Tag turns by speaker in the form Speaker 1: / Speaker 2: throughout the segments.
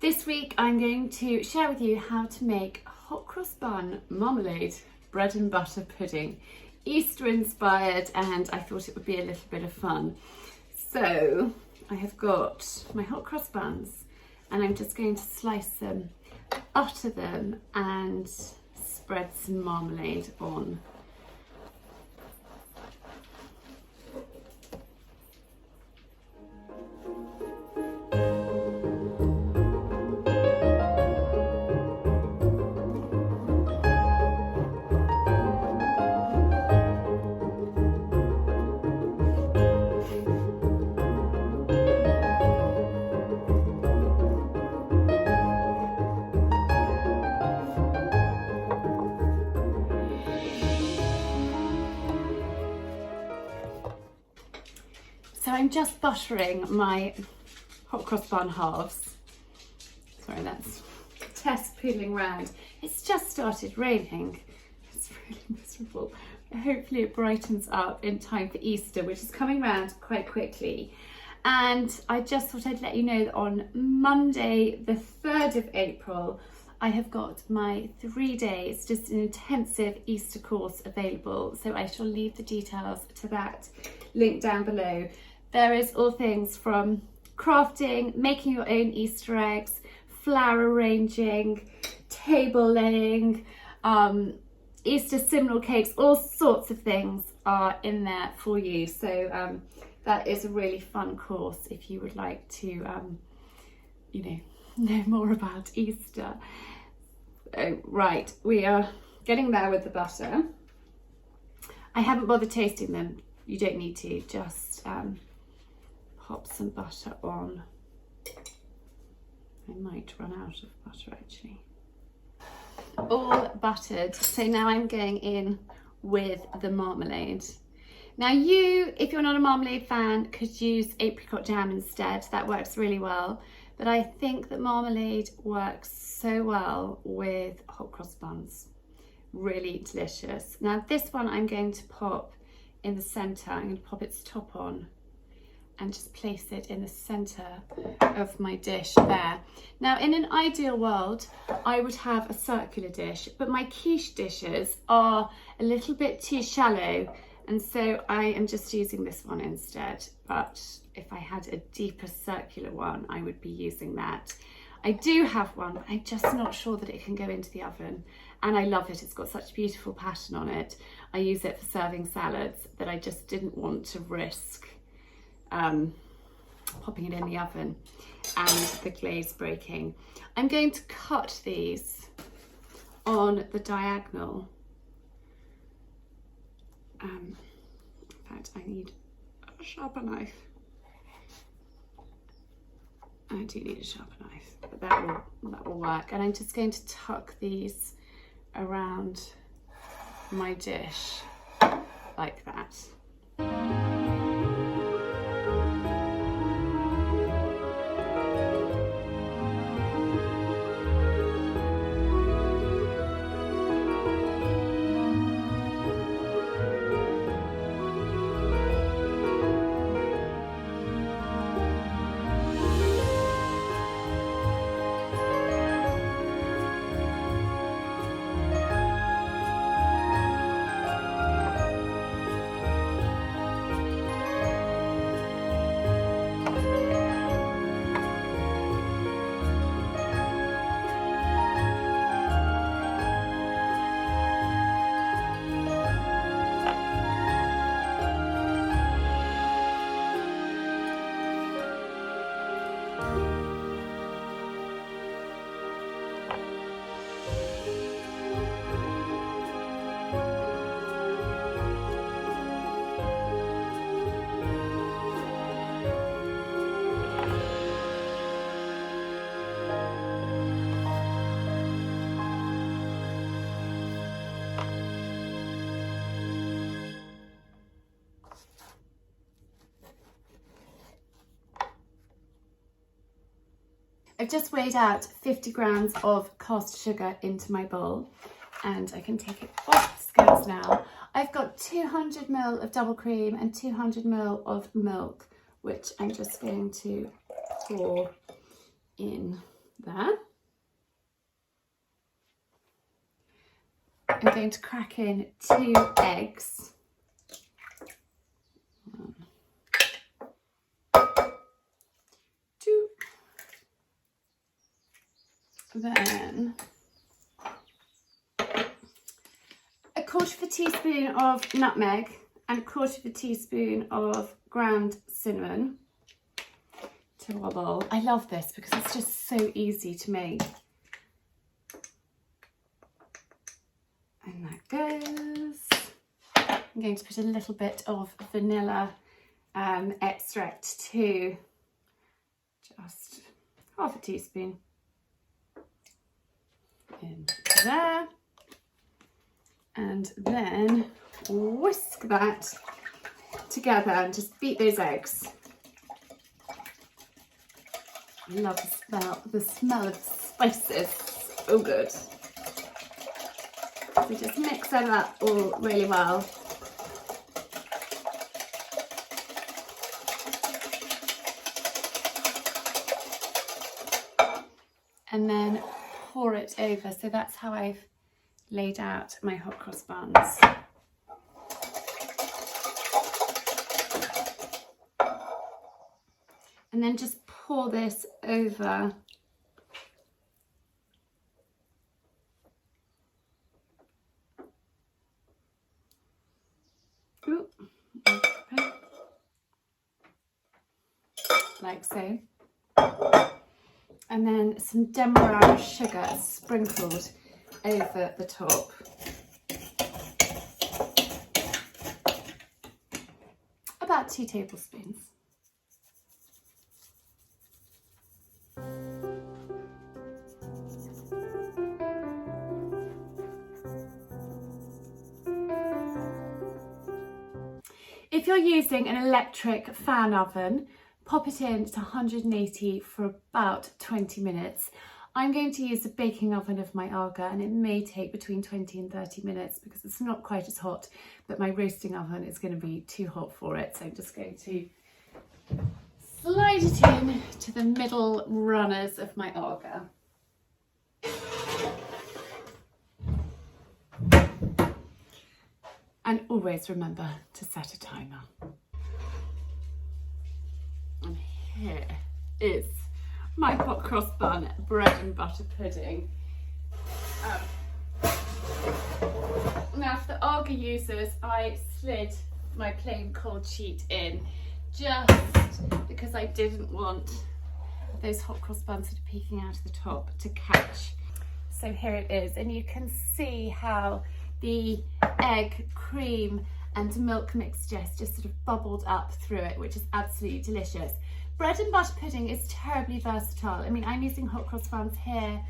Speaker 1: This week I'm going to share with you how to make hot cross bun marmalade bread and butter pudding. Easter inspired, and I thought it would be a little bit of fun. So I have got my hot cross buns and I'm just going to slice them, butter them and spread some marmalade on. So I'm just buttering my hot cross bun halves. Sorry, that's Tess peeling round. It's just started raining. It's really miserable. Hopefully it brightens up in time for Easter, which is coming round quite quickly. And I just thought I'd let you know that on Monday, the 3rd of April, I have got my 3 days, just an intensive Easter course available. So I shall leave the details to that link down below. There is all things from crafting, making your own Easter eggs, flower arranging, table laying, Easter simnel cakes, all sorts of things are in there for you. So that is a really fun course if you would like to, know more about Easter. Right, we are getting there with the butter. I haven't bothered tasting them. You don't need to, just pop some butter on. I might run out of butter actually. All buttered. So now I'm going in with the marmalade. Now you, if you're not a marmalade fan, could use apricot jam instead. That works really well. But I think that marmalade works so well with hot cross buns. Really delicious. Now this one I'm going to pop in the centre. I'm going to pop its top on and just place it in the centre of my dish there. Now in an ideal world, I would have a circular dish, but my quiche dishes are a little bit too shallow, and so I am just using this one instead. But if I had a deeper circular one, I would be using that. I do have one, but I'm just not sure that it can go into the oven. And I love it, it's got such a beautiful pattern on it. I use it for serving salads, that I just didn't want to risk popping it in the oven and the glaze breaking. I'm going to cut these on the diagonal. In fact, I need a sharper knife. I do need a sharper knife, but that will work. And I'm just going to tuck these around my dish like that. I've just weighed out 50 grams of caster sugar into my bowl, and I can take it off the scales now. I've got 200 ml of double cream and 200 ml of milk, which I'm just going to pour in there. I'm going to crack in 2 eggs. 1, 2. Then a 1/4 teaspoon of nutmeg and 1/4 teaspoon of ground cinnamon to our bowl. I love this because it's just so easy to make. And that goes. I'm going to put a little bit of vanilla extract too, just 1/2 teaspoon in there, and then whisk that together and just beat those eggs. I love the smell of spices, so good. So just mix that up all really well. And then pour it over. So that's how I've laid out my hot cross buns. And then just pour this over like so. And then some demerara sugar sprinkled over the top. About 2 tablespoons. If you're using an electric fan oven, pop it in to 180 for about 20 minutes. I'm going to use the baking oven of my Aga, and it may take between 20 and 30 minutes because it's not quite as hot, but my roasting oven is going to be too hot for it. So I'm just going to slide it in to the middle runners of my Aga. And always remember to set a timer. And here is my hot cross bun bread and butter pudding. Now for the Aga users, I slid my plain cold sheet in just because I didn't want those hot cross buns sort of peeking out of the top to catch. So here it is, and you can see how the egg, cream and milk mixture just sort of bubbled up through it, which is absolutely delicious. Bread and butter pudding is terribly versatile. I mean, I'm using hot cross buns here.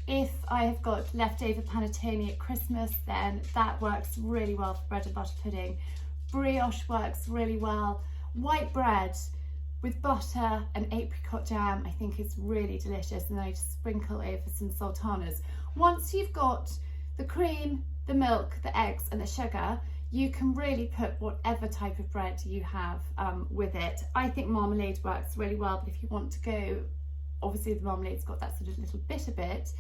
Speaker 1: If I have got leftover panettone at Christmas, then that works really well for bread and butter pudding. Brioche works really well. White bread with butter and apricot jam, I think is really delicious. And then I just sprinkle over some sultanas. Once you've got the cream, the milk, the eggs and the sugar, you can really put whatever type of bread you have with it. I think marmalade works really well, but if you want to go, obviously the marmalade's got that sort of little bitter bit.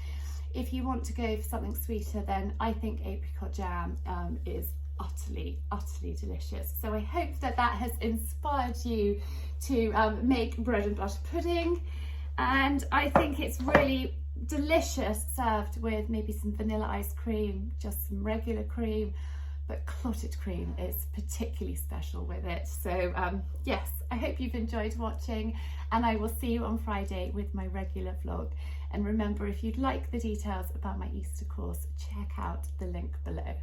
Speaker 1: If you want to go for something sweeter, then I think apricot jam is utterly delicious. So I hope that that has inspired you to make bread and butter pudding. And I think it's really delicious served with maybe some vanilla ice cream, just some regular cream, but clotted cream is particularly special with it. So yes, I hope you've enjoyed watching, and I will see you on Friday with my regular vlog. And remember, if you'd like the details about my Easter course, check out the link below.